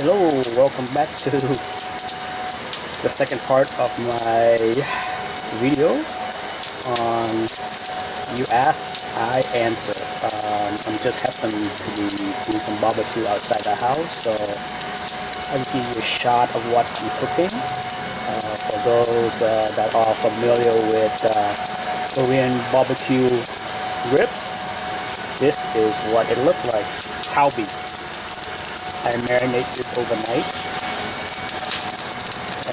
Hello, welcome back to the second part of my video on You Ask, I Answer. I'm just happened to be doing some barbecue outside the house, so I'll just give you a shot of what I'm cooking. For those that are familiar with Korean barbecue ribs, this is what it looked like. Kalbi. I marinate this overnight,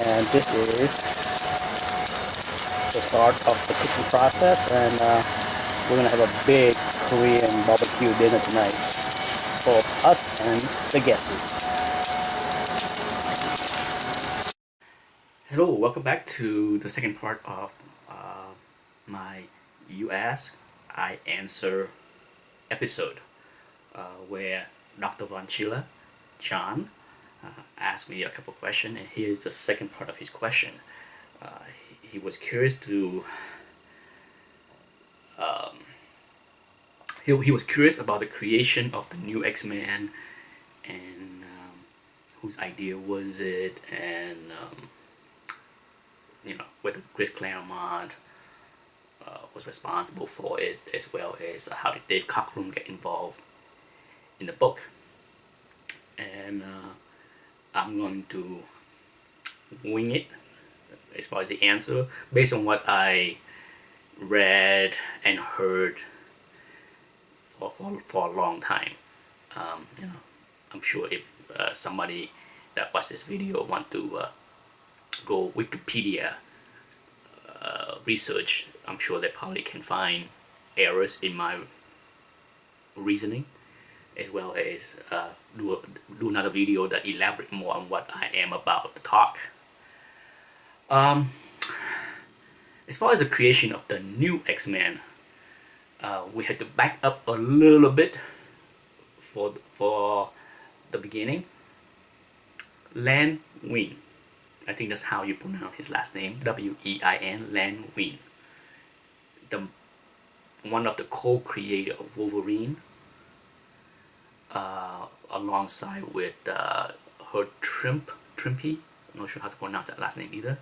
and this is the start of the cooking process, and we're gonna have a big Korean barbecue dinner tonight for us and the guests. Hello, welcome back to the second part of my You Ask, I Answer episode, where Dr. Von Schiller, John, asked me a couple questions, and here's the second part of his question. He was curious to he was curious about the creation of the new X-Men, and whose idea was it, and whether Chris Claremont was responsible for it, as well as how did Dave Cockrum get involved in the book. And I'm going to wing it as far as the answer based on what I read and heard for a long time. I'm sure if somebody that watched this video want to go Wikipedia research, I'm sure they probably can find errors in my reasoning, as well as do another video that elaborate more on what I am about to talk. As far as the creation of the new X-Men, we had to back up a little bit for the beginning. Len Wein, I think that's how you pronounce his last name, W-E-I-N, Len Wein, one of the co-creator of Wolverine, alongside with Herb Trimpe, I'm not sure how to pronounce that last name either,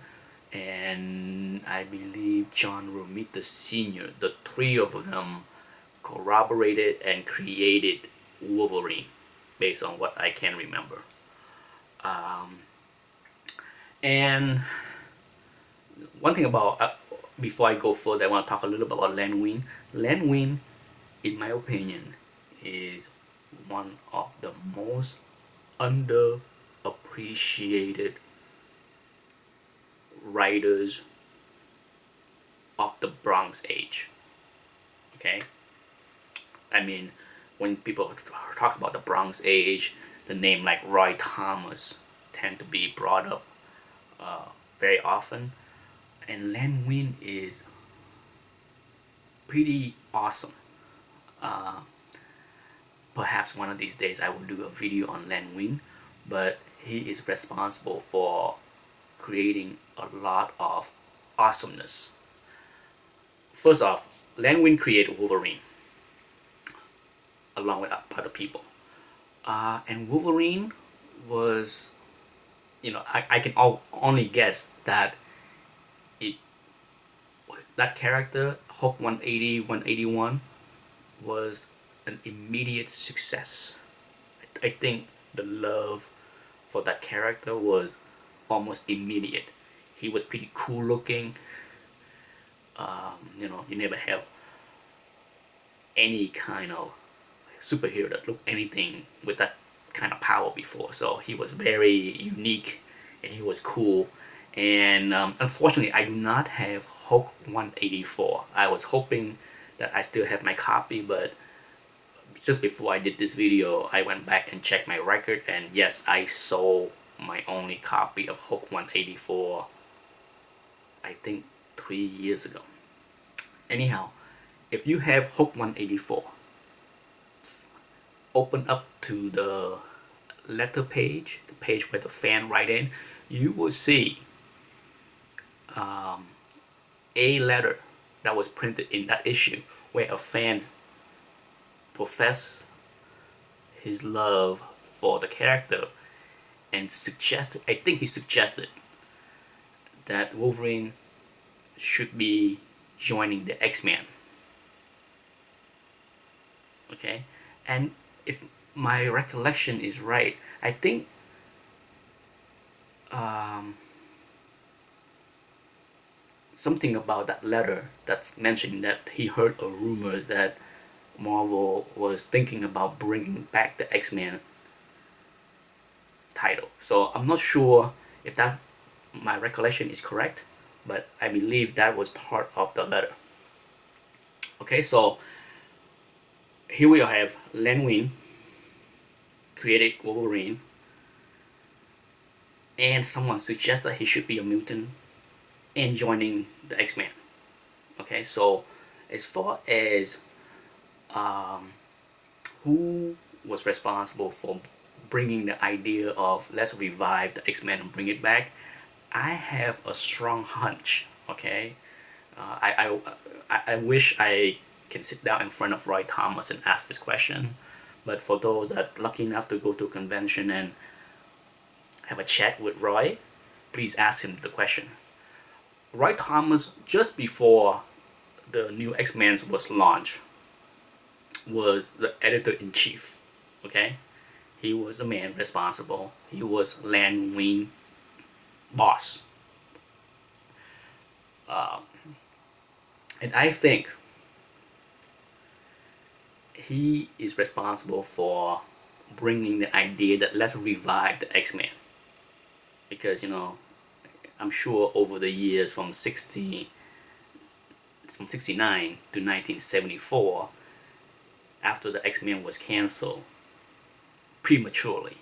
and I believe John Romita Sr. The three of them corroborated and created Wolverine based on what I can remember. And one thing about, before I go further, I want to talk a little bit about Len Wein. Len Wein, in my opinion, is one of the most underappreciated writers of the Bronze Age. Okay? I mean, when people talk about the Bronze Age, the name like Roy Thomas tend to be brought up very often, and Len Wein is pretty awesome. Perhaps one of these days I will do a video on Len Wein, but he is responsible for creating a lot of awesomeness. First off, Len Wein created Wolverine along with other people, and Wolverine was, I can only guess that that character, Hulk 180, 181, was an immediate success. I think the love for that character was almost immediate. He was pretty cool looking. You never have any kind of superhero that looked anything with that kind of power before. So he was very unique, and he was cool. And unfortunately, I do not have Hulk 184. I was hoping that I still have my copy, but just before I did this video, I went back and checked my record, and yes, I sold my only copy of Hulk 184, I think 3 years ago. Anyhow, if you have Hulk 184, open up to the letter page, the page where the fan write in, you will see a letter that was printed in that issue where a fan professed his love for the character and suggested, I think he suggested that Wolverine should be joining the X-Men. Okay, and if my recollection is right, I think um, something about that letter that's mentioning that he heard a rumor that Marvel was thinking about bringing back the X-Men title. So I'm not sure if that my recollection is correct, but I believe that was part of the letter. Okay, so here we have Len Wein created Wolverine, and someone suggested he should be a mutant and joining the X-Men. Okay, so as far as um, who was responsible for bringing the idea of let's revive the X-Men and bring it back, I have a strong hunch. Okay, I wish I can sit down in front of Roy Thomas and ask this question, but for those that lucky enough to go to a convention and have a chat with Roy, please ask him the question. Roy Thomas, just before the new X-Men was launched, was the editor-in-chief. Okay, he was the man responsible. He was Len Wein boss. Uh, and I think he is responsible for bringing the idea that let's revive the X-Men. Because, I'm sure over the years from 69 to 1974, after the X-Men was cancelled prematurely,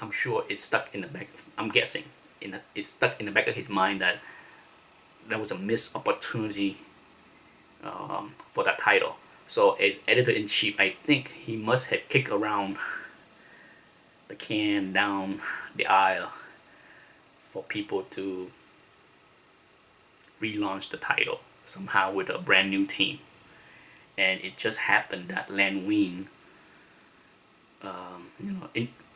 I'm sure it's stuck in the back of, I'm guessing, it's stuck in the back of his mind that there was a missed opportunity for that title. So as editor-in-chief, I think he must have kicked around the can down the aisle for people to relaunch the title somehow with a brand new team. And it just happened that Len Wein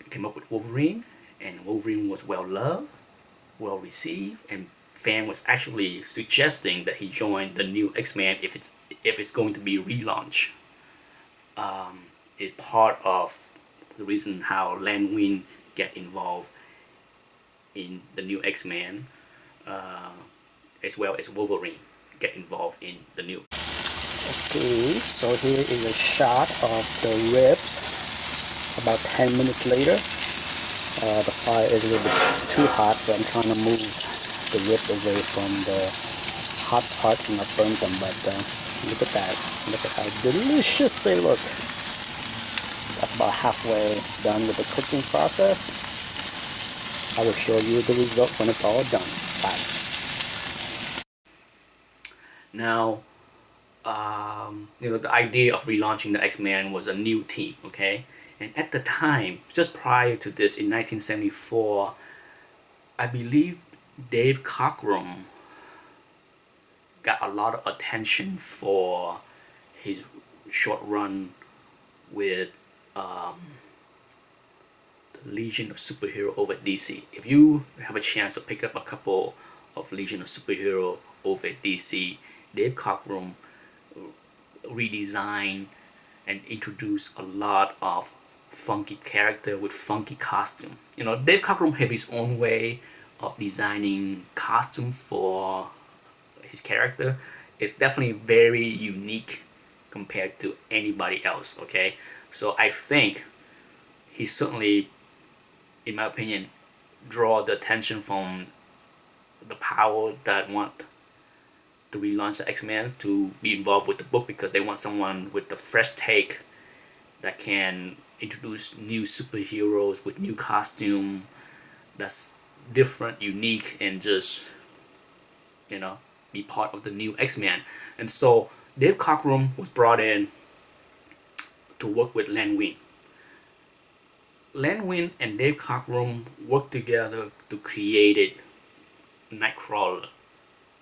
came up with Wolverine, and Wolverine was well loved, well received, and fan was actually suggesting that he join the new X-Men if it's going to be relaunched. Is part of the reason how Len Wein get involved in the new X-Men, as well as Wolverine get involved in the new. Okay, so here is a shot of the ribs about 10 minutes later. The fire is a little bit too hot, so I'm trying to move the ribs away from the hot part and not burn them, but look at that. Look at how delicious they look. That's about halfway done with the cooking process. I will show you the result when it's all done. Bye. Now, the idea of relaunching the X-Men was a new team, okay? And at the time, just prior to this, in 1974, I believe Dave Cockrum got a lot of attention for his short run with the Legion of Superhero over at DC. If you have a chance to pick up a couple of Legion of Superhero over at DC, Dave Cockrum redesigned and introduced a lot of funky character with funky costume. Dave Cockrum have his own way of designing costume for his character. It's definitely very unique compared to anybody else. Okay, so I think he certainly, in my opinion, draw the attention from the power that want to relaunch the X-Men to be involved with the book, because they want someone with a fresh take that can introduce new superheroes with new costume that's different, unique, and just be part of the new X-Men. And so Dave Cockrum was brought in to work with Len Wein. Len Wein and Dave Cockrum worked together to create Nightcrawler,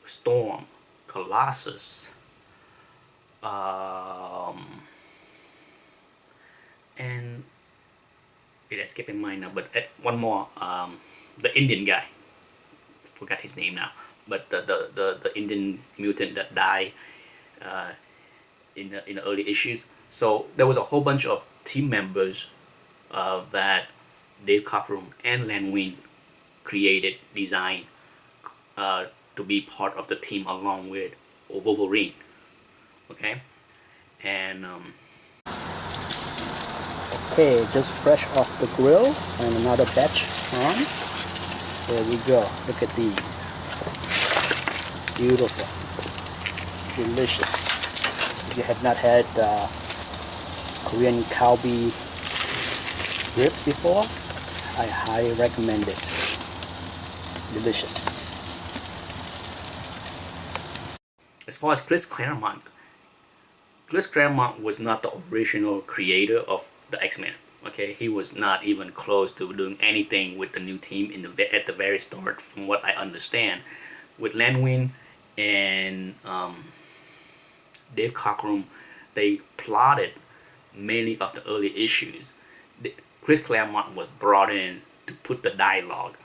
Storm, Colossus, and it escaped my mind now. But one more, the Indian guy, forgot his name now, but the Indian mutant that died in the early issues. So there was a whole bunch of team members that Dave Cockrum and Len Wein created, designed to be part of the team along with Wolverine. Okay, and Okay, just fresh off the grill and another batch on. There we go. Look at these. Beautiful. Delicious. If you have not had Korean Kalbi ribs before, I highly recommend it. Delicious. as far as Chris Claremont was not the original creator of the X-Men. Okay, he was not even close to doing anything with the new team at the very start, from what I understand. With Len Wein and Dave Cockrum, they plotted many of the early issues. Chris Claremont was brought in to put the dialogue.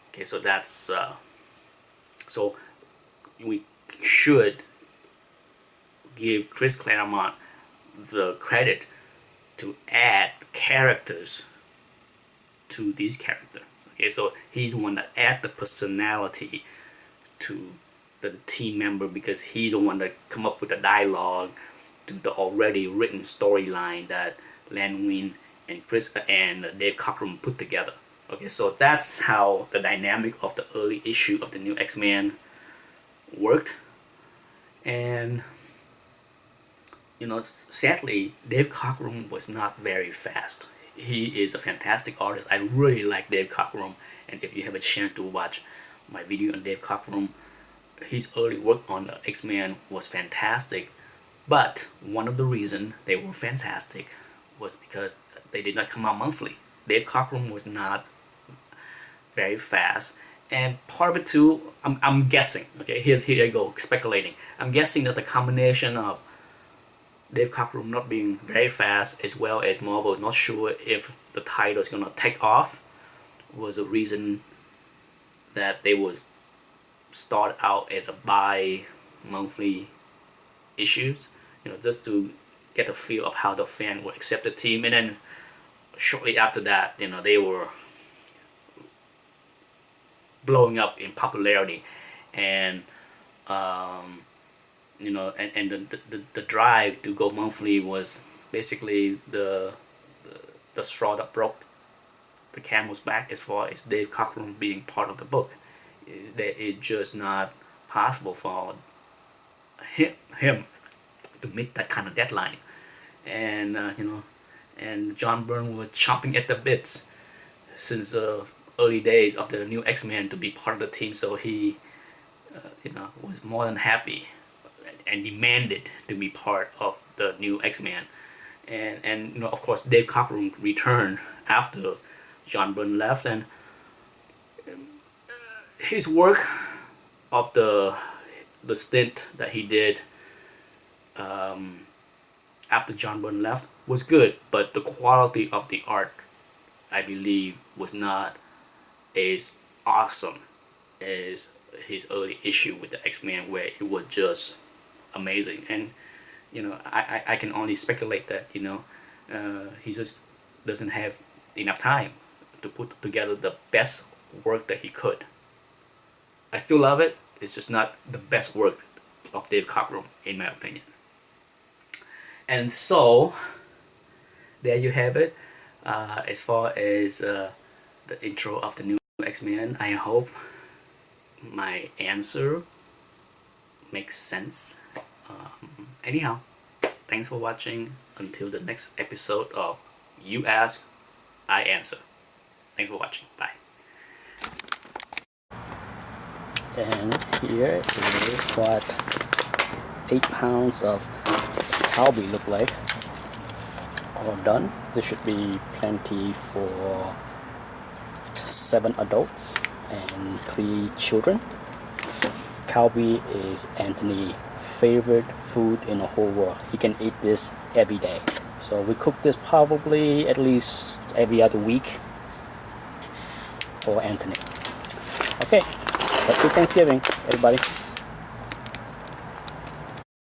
Okay, so that's so we should give Chris Claremont the credit to add characters to these characters. Okay, so he's the one that add the personality to the team member, because he's the one that come up with the dialogue to the already written storyline that Len Wein and Dave Cockrum put together. Okay, so that's how the dynamic of the early issue of the new X-Men worked. And sadly, Dave Cockrum was not very fast. He is a fantastic artist. I really like Dave Cockrum, and if you have a chance to watch my video on Dave Cockrum, his early work on the X-Men was fantastic. But one of the reasons they were fantastic was because they did not come out monthly. Dave Cockrum was not very fast, and part of it too, I'm guessing. Okay, here I go speculating. I'm guessing that the combination of Dave Cockrum not being very fast, as well as Marvel not sure if the title is gonna take off, was a reason that they was start out as a bi-monthly issues, just to get a feel of how the fan would accept the team. And then shortly after that, they were blowing up in popularity, and and the drive to go monthly was basically the straw that broke the camel's back, as far as Dave Cockrum being part of the book. That it's just not possible for him to meet that kind of deadline, and and John Byrne was chomping at the bits since the early days of the new X-Men to be part of the team. So he was more than happy and demanded to be part of the new X-Men. And of course Dave Cockrum returned after John Byrne left, and his work of the stint that he did after John Byrne left was good, but the quality of the art, I believe, was not as awesome as his early issue with the X-Men, where it was just amazing. And I can only speculate that he just doesn't have enough time to put together the best work that he could. I still love it. It's just not the best work of Dave Cockrum, in my opinion. And so there you have it. As far as the intro of the new X-Men, I hope my answer makes sense. Anyhow, thanks for watching. Until the next episode of You Ask, I Answer. Thanks for watching. Bye. And here is what 8 pounds of kalbi look like. All done. This should be plenty for 7 adults and 3 children. Kalbi is Anthony's favorite food in the whole world. He can eat this every day. So we cook this probably at least every other week for Anthony. Okay, happy Thanksgiving, everybody.